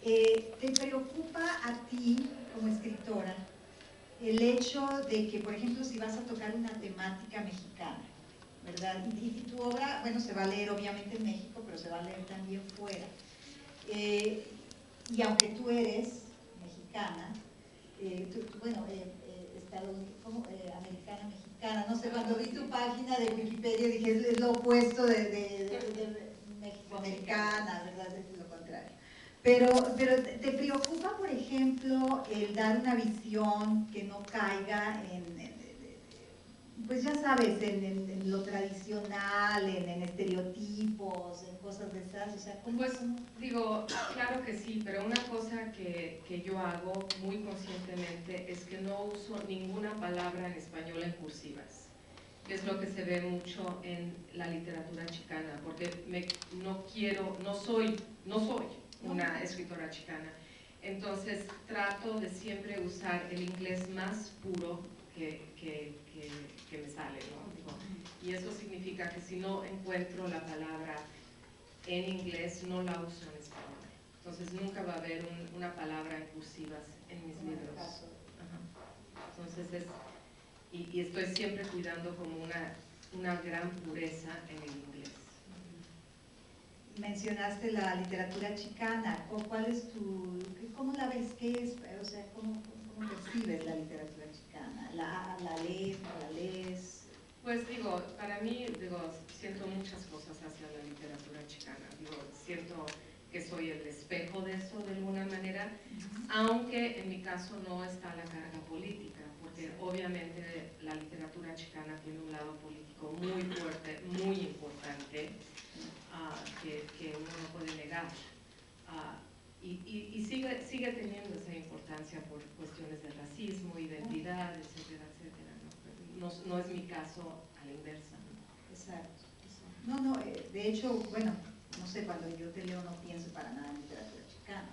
¿Te preocupa a ti, como escritora, el hecho de que, por ejemplo, si vas a tocar una temática mexicana, ¿verdad? Y tu obra, bueno, se va a leer obviamente en México, pero se va a leer también fuera. Y aunque tú eres mexicana, americana, mexicana, no sé, cuando vi tu página de Wikipedia dije, es lo opuesto de mexicoamericana, ¿verdad? Es lo contrario. Pero ¿te preocupa, por ejemplo, el dar una visión que no caiga pues ya sabes, en lo tradicional, en estereotipos, en cosas de esas? O sea, ¿cómo? Digo, claro que sí, pero una cosa que yo hago muy conscientemente es que no uso ninguna palabra en español en cursivas, que es lo que se ve mucho en la literatura chicana, porque no soy una escritora chicana. Entonces trato de siempre usar el inglés más puro que me sale, ¿no? Y eso significa que si no encuentro la palabra en inglés, no la uso en español. Entonces nunca va a haber una palabra en cursivas en mis libros. Entonces y estoy siempre cuidando como una gran pureza en el inglés. Mencionaste la literatura chicana. ¿Cuál es cómo la ves? ¿Qué es? O sea, ¿cómo percibes la literatura chicana? ¿La lees, no la lees? Pues para mí, siento muchas cosas hacia la literatura chicana. Siento que soy el espejo de eso de alguna manera, aunque en mi caso no está la carga política, porque obviamente la literatura chicana tiene un lado político muy fuerte, muy importante, que uno no puede negar. Y sigue teniendo esa importancia por cuestiones de racismo, identidad, etcétera, etcétera. No es mi caso a la inversa. Exacto. No, de hecho, bueno, no sé, cuando yo te leo no pienso para nada en literatura chicana,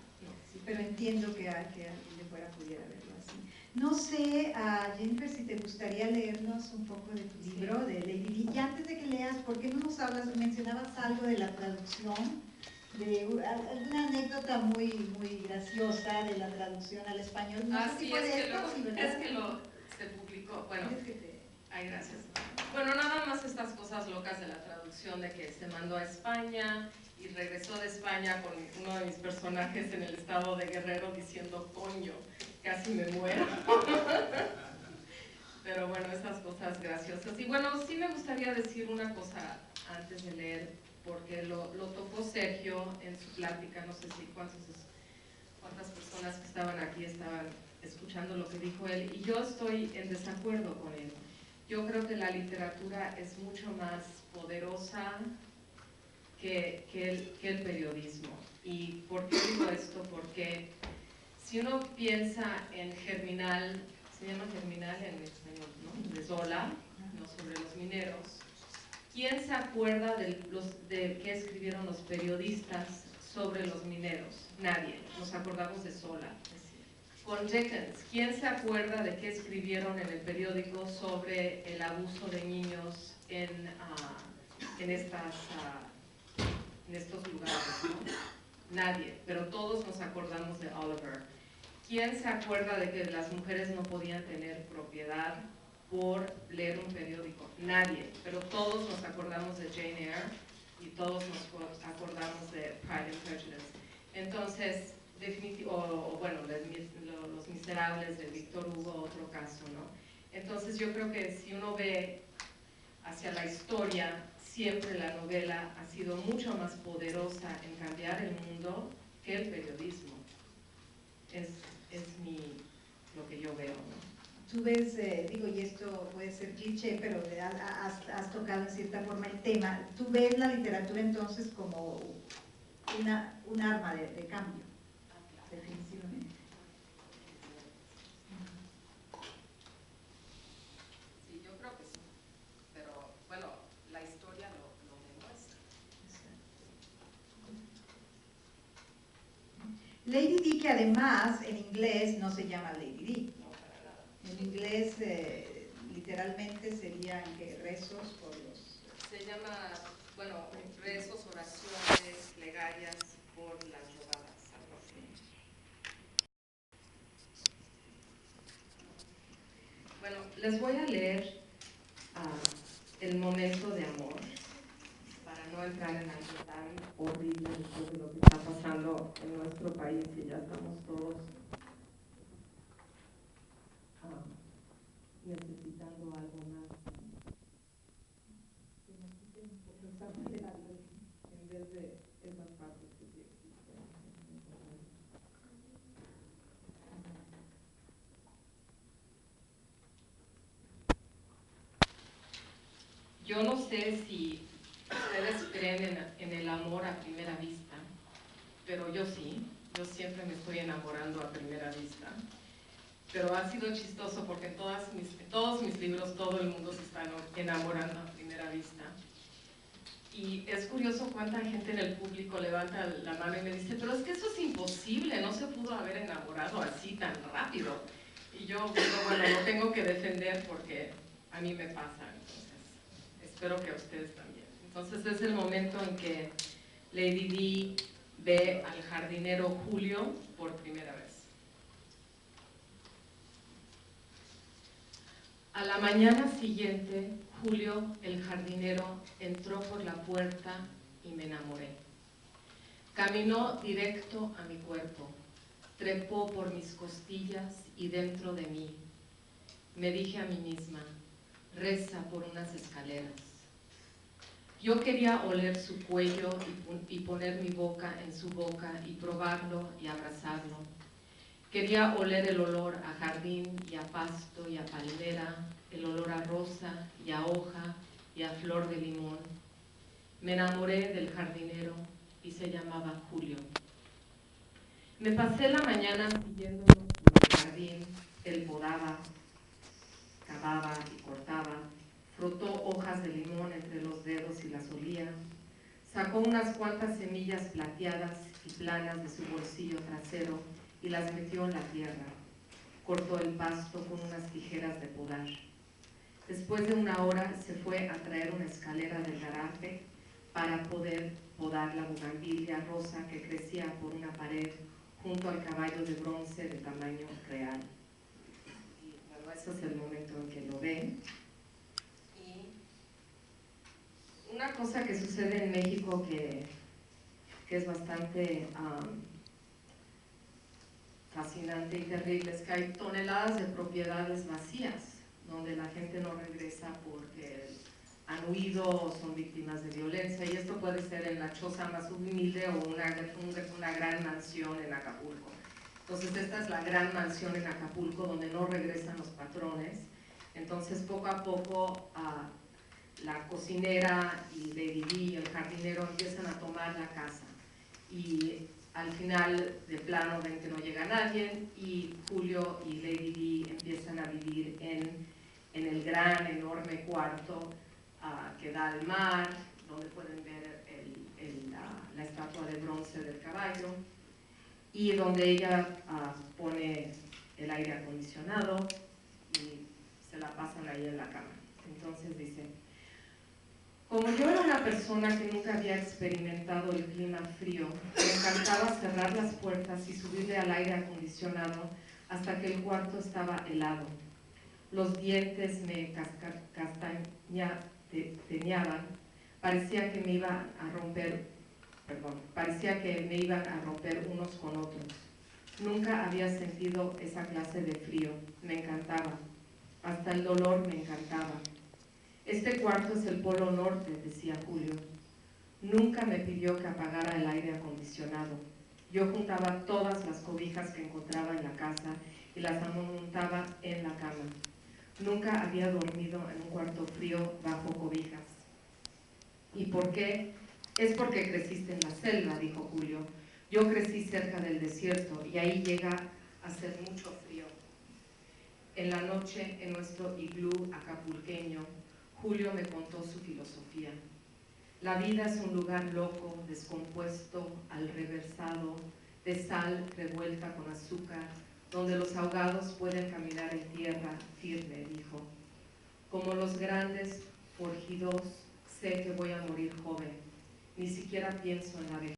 sí, pero entiendo que alguien de fuera pudiera verlo así. No sé, Jennifer, si te gustaría leernos un poco de tu libro, de Lady Di. Y antes de que leas, ¿por qué no nos hablas? Mencionabas algo de la traducción, de alguna anécdota muy graciosa de la traducción al español. No sé si fue de esto, es que se publicó, bueno, ay, gracias. Bueno, nada más estas cosas locas de la traducción, de que se mandó a España y regresó de España con uno de mis personajes en el estado de Guerrero diciendo, coño, casi me muero. Pero bueno, estas cosas graciosas. Y bueno, sí me gustaría decir una cosa antes de leer, porque lo tocó Sergio en su plática, no sé si cuántas personas que estaban aquí estaban escuchando lo que dijo él, y yo estoy en desacuerdo con él. Yo creo que la literatura es mucho más poderosa que el periodismo. ¿Y por qué digo esto? Porque si uno piensa en Germinal, se llama Germinal en español, ¿no? De Zola, ¿no? Sobre los mineros. ¿Quién se acuerda de qué escribieron los periodistas sobre los mineros? Nadie. Nos acordamos de Zola. Con Dickens, ¿quién se acuerda de qué escribieron en el periódico sobre el abuso de niños en estos lugares, ¿no? Nadie, pero todos nos acordamos de Oliver. ¿Quién se acuerda de que las mujeres no podían tener propiedad por leer un periódico? Nadie, pero todos nos acordamos de Jane Eyre y todos nos acordamos de Pride and Prejudice. Entonces, bueno, Los Miserables de Víctor Hugo, otro caso, ¿no? Entonces yo creo que si uno ve hacia la historia, siempre la novela ha sido mucho más poderosa en cambiar el mundo que el periodismo. Es lo que yo veo, ¿no? Tú ves, y esto puede ser cliché, pero has tocado en cierta forma el tema. ¿Tú ves la literatura entonces como un arma de cambio? Definitivamente. Sí, yo creo que sí, pero bueno, la historia lo demuestra. Lady Di, que además en inglés no se llama Lady Di. No, para nada. En inglés literalmente serían rezos por los... Se llama, bueno, rezos, oraciones, plegarias por las robadas, algo así. Les voy a leer el momento de amor, para no entrar en algo tan horrible después de lo que está pasando en nuestro país y ya estamos todos necesitando algo más. Que nos quiten un poco esa manera en vez de esas partes que sí existen. Yo no sé si ustedes creen en el amor a primera vista, pero yo sí. Yo siempre me estoy enamorando a primera vista. Pero ha sido chistoso porque en todos mis libros todo el mundo se está enamorando a primera vista. Y es curioso cuánta gente en el público levanta la mano y me dice, pero es que eso es imposible, no se pudo haber enamorado así tan rápido. Y yo digo, bueno, lo tengo que defender porque a mí me pasa, entonces espero que a ustedes también. Entonces es el momento en que Lady Di ve al jardinero Julio por primera vez. A la mañana siguiente, Julio, el jardinero, entró por la puerta y me enamoré. Caminó directo a mi cuerpo, trepó por mis costillas y dentro de mí. Me dije a mí misma, reza por unas escaleras. Yo quería oler su cuello y poner mi boca en su boca y probarlo y abrazarlo. Quería oler el olor a jardín y a pasto y a palmera, el olor a rosa y a hoja y a flor de limón. Me enamoré del jardinero y se llamaba Julio. Me pasé la mañana siguiéndolo por el jardín. Él podaba, cavaba y cortaba, frotó hojas de limón entre los dedos y las olía, sacó unas cuantas semillas plateadas y planas de su bolsillo trasero y las metió en la tierra. Cortó el pasto con unas tijeras de podar. Después de una hora se fue a traer una escalera del garaje para poder podar la bugambilia rosa que crecía por una pared junto al caballo de bronce de tamaño real. Y bueno, ese es el momento en que lo ven. Y una cosa que sucede en México que es bastante fascinante y terrible es que hay toneladas de propiedades vacías donde la gente no regresa porque han huido o son víctimas de violencia, y esto puede ser en la choza más humilde o una gran mansión en Acapulco. Entonces esta es la gran mansión en Acapulco donde no regresan los patrones. Entonces poco a poco la cocinera y Lady Di, el jardinero, empiezan a tomar la casa y al final de plano ven que no llega nadie y Julio y Lady Di empiezan a vivir en el gran, enorme cuarto que da al mar, donde pueden ver la estatua de bronce del caballo, y donde ella pone el aire acondicionado y se la pasan ahí en la cama. Entonces dice, como yo era una persona que nunca había experimentado el clima frío, me encantaba cerrar las puertas y subirle al aire acondicionado hasta que el cuarto estaba helado. Los dientes me castañaban, parecía que me iban a romper unos con otros. Nunca había sentido esa clase de frío, me encantaba, hasta el dolor me encantaba. Este cuarto es el polo norte, decía Julio. Nunca me pidió que apagara el aire acondicionado. Yo juntaba todas las cobijas que encontraba en la casa y las amontaba en la cama. Nunca había dormido en un cuarto frío bajo cobijas. ¿Y por qué? Es porque creciste en la selva, dijo Julio. Yo crecí cerca del desierto y ahí llega a hacer mucho frío. En la noche, en nuestro iglú acapulqueño, Julio me contó su filosofía. La vida es un lugar loco, descompuesto, alreversado, de sal revuelta con azúcar, donde los ahogados pueden caminar en tierra firme, dijo. Como los grandes forjidos, sé que voy a morir joven. Ni siquiera pienso en la vejez.